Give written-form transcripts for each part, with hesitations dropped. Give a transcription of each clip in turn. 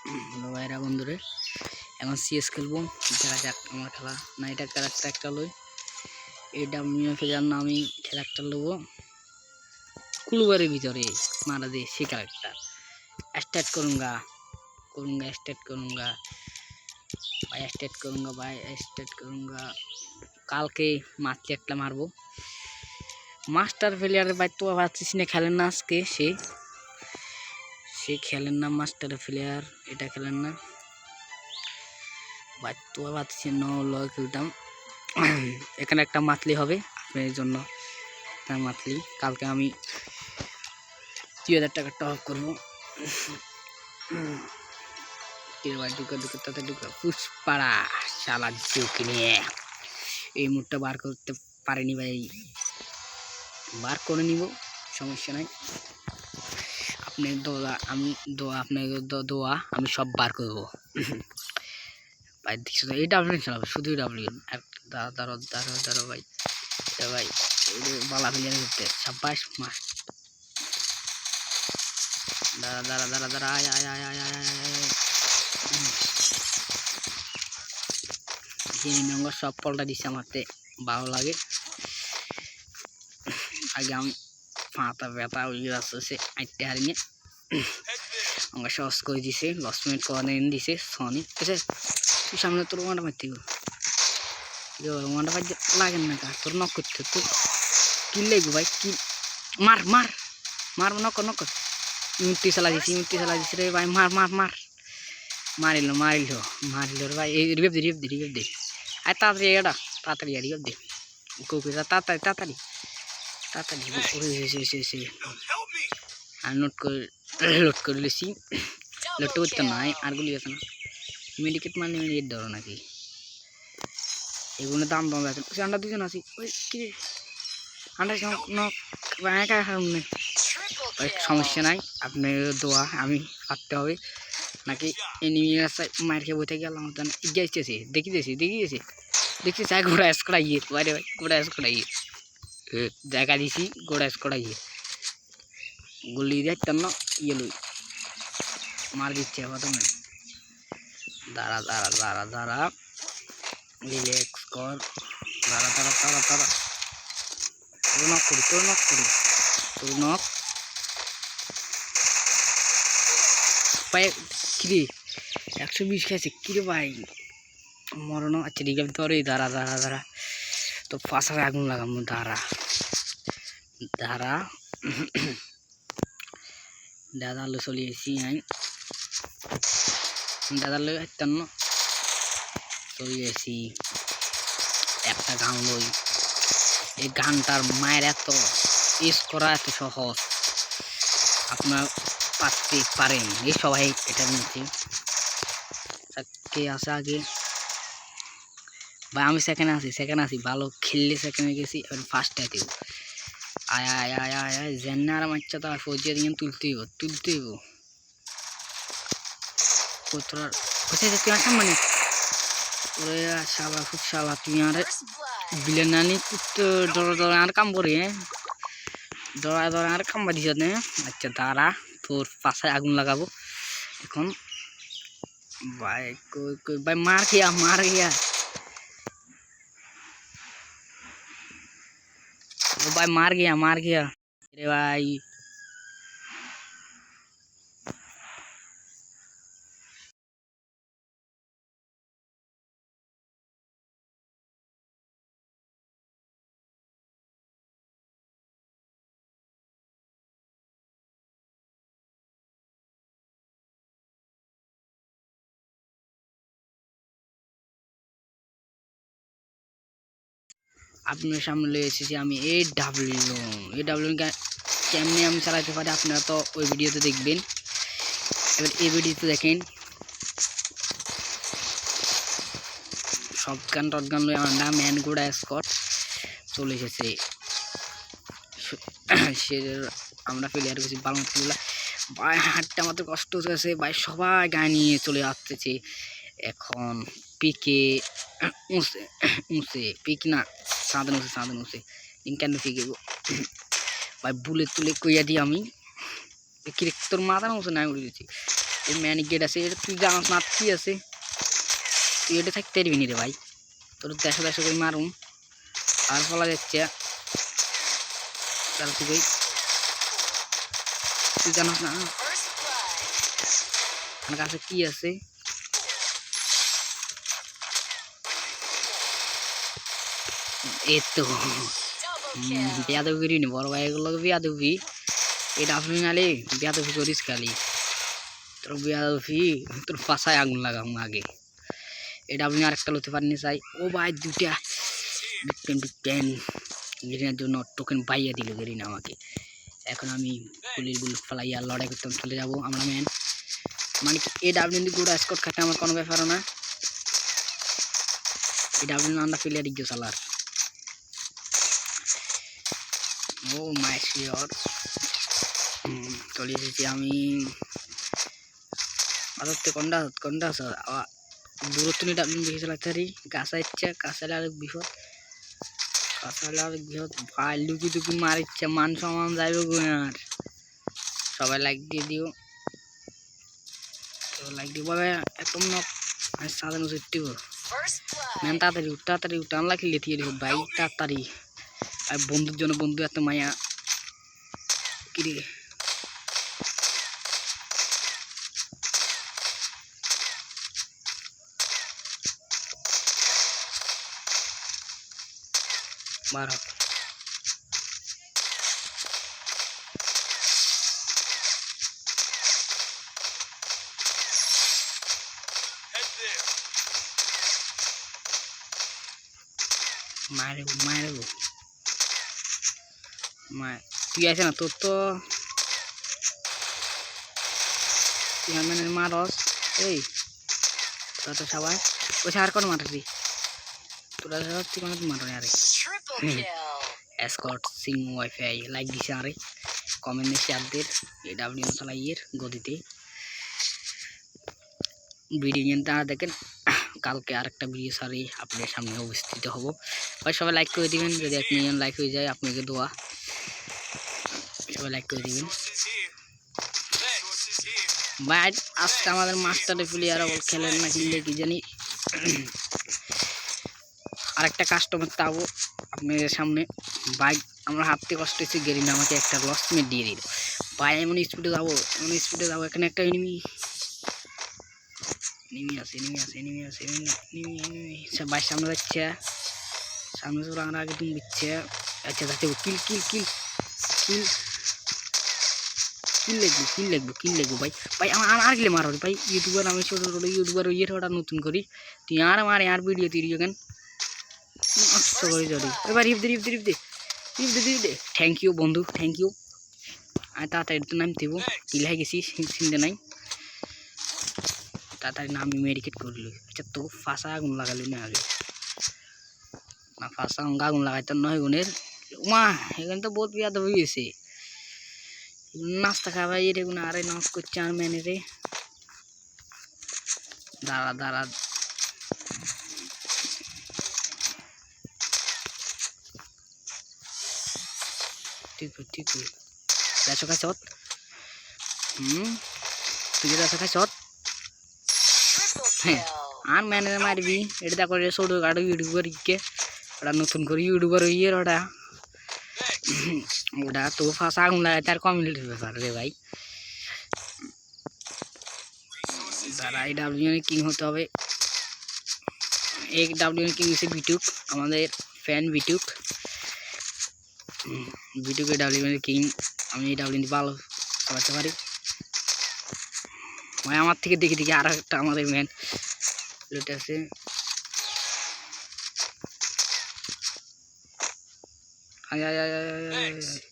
Hello ভাইরা বন্ধুরে, এখন সিএস খেলবো। দেখা যাক আমার খেলা না, এটা ক্যারেক্টার একটা লই। এটা আমি জন্য আমি ক্যারেক্টার লব কুলুবারের ভিতরে মারা দিয়ে সে ক্যারেক্টার স্টার্ট করুঙ্গা স্টার্ট করুঙ্গা ভাই স্টার্ট করুঙ্গা। কালকে মাছলি একটা মারবো। মাস্টার প্লেয়ারের ভাই তো ভাবছিস না খেলেন না আজকে, সে খেলেন না মাস্টার প্লেয়ার, এটা খেলেন না ভাই তো ভাবছি লয় খেলতাম। এখানে একটা মাতলি হবে আপনার জন্য, তার মাতলি কালকে আমি 3000 টাকা টপ করবো। ভাই ঢুকে তাতে ঢুকে পুষ্পাড়া শালা ঝুঁকি নিয়ে এই মুডটা বার করতে পারিনি ভাই, বার করে নিব, সমস্যা নাই। আপনার আমি সব বার করবো ভাই। দেখছো এই ডাবলিন চালাবো, শুধু ডাবলিন। দাঁড়ো ভাই, ভাই বালা প্লেয়ার করতে 27 মাস। দাঁড়া সব পলটা দিচ্ছে, আমারতে ভালো লাগে। আগে আমি ফাঁতা ব্যথা ওই আসছে আইতে হারিয়ে আমাকে সহজ করে দিছে, লসমেন্ট করে দিছে সনি। আচ্ছা তুই সামনে তোর ওয়ানটা মারতে ওয়ানটা পাই লাগেন না কা, তোর নক করতে তো কিল লাগবে ভাই, কিল মার নক ইউনিটি চালা দিছি রে ভাই, মারিল রে ভাই। রিভেভ দে আর তাড়াতাড়ি রিভেভ দে তাড়াতাড়ি আর লোড করে লেছি। লোড করতে নাই আর গুলি আছে না, মেডিকেট মানে মেডিকেট ধরো নাকি, এগুলো দাম আছে। আমরা দুজন আছি ওই কি আমরা সমস্যা নাই, আপনার দোয়া আমি পারতে হবে নাকি। এনিমি মায়ের খেয়ে বইতে গেলাম গেছে দেখি চাই ঘোড়া এস করাইয়ে বাইরে ভাই, ঘোড়া এস করাইয়ে জায়গা দিছি, ঘোড়া এস করাইয়ে গুলি দেখতাম না ইয়েলো মার দিচ্ছে প্রথমে। দাঁড়া রিল্যাক্স কর, দাঁড়া তোর নক ভাই। কিরে 120 খাইছে কিরে ভাই, মরণ। আচ্ছা ঠিক আছে তোর দাঁড়া তো ফাঁসায় আগুন লাগাবো। দাঁড়া দাদালো চলে এসি আই, দাদালো একটান চলে এসি একটা গান লই। এই গানটার মায়ের এত ইউজ করা এত সহজ, আপনার পারতে পারেন এই সবাই এটা নিচ্ছে। কে আছে আগে ভাই? আমি সেকেন্ড আছি ভালো খেললে সেকেন্ডে গেছি, এবার ফার্স্টে দেব। আয় জেন্না আর মাচ্চা তো আর ফৌজিয়া দিয়ে তুলতে হইব তোরা কোথায় তুই আসা মানে ওরে শালা খুব শালা তুই আর বিলেন নানি দৌড়া আর কাম করি, হ্যাঁ দৌড়া আর কাম বাদিস না। আচ্ছা দাঁড়া তোর পাশায় আগুন লাগাবো এখন ভাই। ভাই মার গিয়া भाई मार गया अरे भाई। আপনার সামনে এসেছি আমি এই ডাব্লিউ কেমনে আমি চালাতে পারি, আপনারা তো ওই ভিডিওতে দেখবেন। এবার এই ভিডিওতে দেখেন শটগান লই আমরা ম্যান গোড়া স্কট চলে এসেছে। সে আমরা প্লেয়ার করছি বালমতগুলা ভাই, হাঁটতে আমাদের কষ্ট হচ্ছে ভাই, সবাই গায়ে নিয়ে চলে আসতেছে। এখন পিকে পিক না সাঁধান উঠছে কেন পিকে ভাই বুলেট তুলে কইয়া দিই আমি তোর মাথা উঁচে না উড়ে দিচ্ছি এই ম্যানিক গেট আছে, এটা তুই জানাস না কি আছে, তুই এটা থাকতে পারবি নি রে ভাই, তোর দেশে দেশে করে মারুম আর ফলা যাচ্ছে। তাহলে তুই জানাস না আমার কাছে কি আছে। এই তো বেয়াদবি নি বড় ভাই, এগুলো বেয়াদবি, এটা আপনি নালে বেয়াদবি করিস খালি, তোর বেয়াদবি তোর পাশায় আগুন লাগাম আগে। এটা আপনি আরেকটা লতে পারেনি চাই। ও ভাই দুইটা বিগ গেরিনার জন্য টোকেন পাইয়া দিল গেরিনা আমাকে। এখন আমি পুলিশ বুল ফেলাইয়া লড়াই করতে চলে যাবো আমরা ম্যান, মানে কি এ ডাব্লিউ গুড স্কট খাতে আমার কোনো ব্যাপারও না। এই ডাব্লিউ আন্ডা প্লেয়ার ইজ্জো চালার। ও মাই শিওর চলে এসেছি আমি। আদতে কোনটা দূরত্ব নিয়ে ডাব্লিউ বেশি চালাতে পারি। কাঁচা ইচ্ছা কাঁচালে আরেক বিপদ, কাঁচালে আরেক বিপদ ভাই, লুকি টুকি মার ইচ্ছা মান সমান যাইব গুনার। সবাই লাইক দিয়ে দিও, লাইক দিব একদম নক সাধারণ উচিত ম্যান। তাড়াতাড়ি টানলা খেলে দিয়ে দিব ভাই তাড়াতাড়ি। আর বন্ধুর জন্য বন্ধু এত মায়া কিরে। মারা মারবো তুই আছে না তোর তো মানে মারস। এই তোরা তো সবাই ওই আর কোনো মারছি, তোরা তুই কোনো মারো আরে এসকট সিং ওয়াইফাই লাইক দিছে আরে কমেন্টে শেয়ারদের এই ডাব্লিউ চালাইয়ের গদিতে ভিডিও তারা দেখেন। কালকে আরেকটা ভিডিও সারি আপনাদের সামনে উপস্থিত হব ভাই, সবাই লাইক করে দিবেন। যদি 1 মিলিয়ন লাইক হয়ে যায় আপনাকে দোয়া, সবাই লাইক করে দিবেন ভাই। আজকে আমাদের মাস্টার প্লেয়ার খেলেন না কিনলে কি জানি। আরেকটা কাস্টমার তাবো আপনাদের সামনে বাইক আমরা হাঁটতে কষ্ট হচ্ছে, গেরিনা আমাকে একটা লসমেট দিয়ে দিল ভাই। এমন স্পিডে যাবো এখানে একটা এনিমি আছে ভাই, সামনে যাচ্ছে সামনে চলে আমরা আগে তুমি দিচ্ছে। আচ্ছা যাচ্ছে কিল লাগবো ভাই আমার আর গেলে মারো ভাই। ইউটিউবার আমি ছোট ইউটিউবার ওটা নতুন করি, তুই আর আমার আর ভিডিও তৈরি কেন এবার রিপ দে। থ্যাংক ইউ বন্ধু, থ্যাংক ইউ। আমি তাড়াতাড়ি তো নাম দেবো, কিলাই গেছি চিনতে নাই, তাড়াতাড়ি না আমি মেডিকেট করলি। আচ্ছা তো ফাঁসা আগুন লাগালি না আগে না, ফাঁসা আগুন লাগাইতে নয় গুণের মা। এখানে তো বহুত বিয়াদ হয়ে গেছে, নাস্তা খাওয়াই এর এগুলো আরে নক করছে আর ম্যানে রে। দাঁড়া ঠিক দেড়শো খাইছ তুই দেড়শো খাইছ হ্যাঁ। আর ম্যানেজার মারবি এটা দেখো ছোট গাড়ি ইউটিউবার কে ওটা নতুন করে ইউটিউবার ইয়ের ওটা তো ফাঁসা আগুন লাগাই তার কমিউনিটির ব্যাপার রে ভাই। তারা এই ডাব্লিউ কিং হতে হবে। এই ডাব্লিউ কিং হচ্ছে বিটুক, আমাদের ফ্যান বিটুকে ডাব্লিউ কিং। আমি এই ডাব্লিউ ভালো চালাতে পারি ভাই। আমার থেকে দেখি আর একটা আমাদের ম্যান লুটে আছে।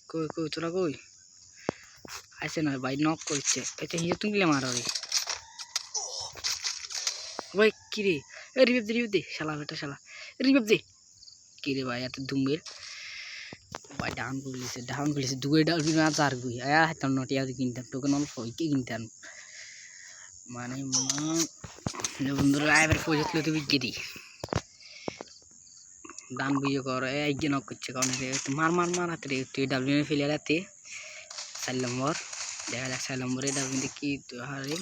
কই তোরা কই আছে না ভাই, নক করছে এটা হিসেবে তুমি মারো রে ভাই। কিরে রিভাইভ দে শালা বেটা শালা রিভাইভ দে। কিরে ভাই এত দুম্বের ভাই ডাউন করলেছে দুয়ে ডাউন না চার গুই হাতাম নটি আজ কিনতাম টোকেন অল্প কি কিনতাম মানে বন্ধুরা এবার পৌঁছাতলে তো বিজ্ঞানী ডান বুঝে কর একজন নক করছে কারণ মার হাতে তুই ডাব্লিউ ফেলে রাতে 4 নম্বর দেখা যাক 4 নম্বরে ডাব্লিউ কি হারে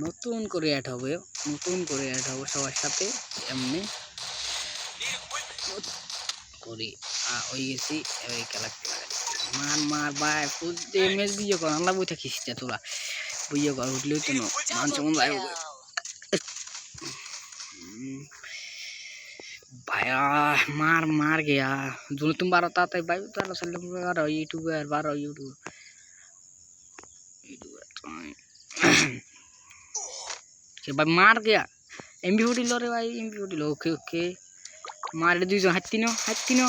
নতুন করে অ্যাড হবে সবার সাথে এমনি করে ওই গেছি এবার খেলা মার ভাই ফুলতে এমএস দিয়ে কর আল্লাহ বই থাকিস তোরা বুঝিয়ে কর উঠলেও তো মান চমন লাগবে भाया मार मार गया जो तुम 12 आता है भाई तारा सल्लम बार यूट्यूबर 12 यूट्यूबर के भाई मार गया एमबी40 लो रे भाई एमबी40 लो ओके ओके मार दुइजन हात्तिनो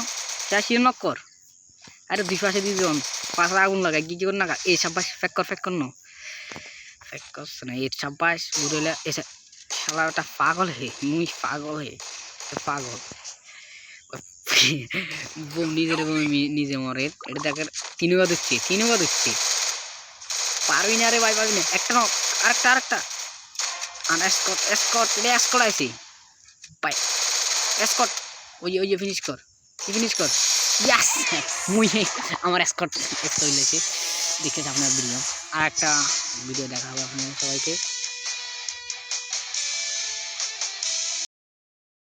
चासी नक कर अरे दुई पाशे दुइजन पाशे आগুন লাগা কি কর না এ শাবাশ ফেক কর নো ফেক কর না এ শাবাশ বুড়েলা এসে শালাটা পাগল হে মুই পাগল হে পাগল নিজে মরে এটা দেখে তিনবার দিচ্ছে পারবি না রে ভাই পারবি না একটা ন আরেকটা আর এসকট আছে ভাই এসকট ওই ফিনিশ কর ইয়াস মুই আমার এসকট হইলেছে দেখে আপনার ভিডিও আর একটা ভিডিও দেখা হবে আপনাদের সবাইকে।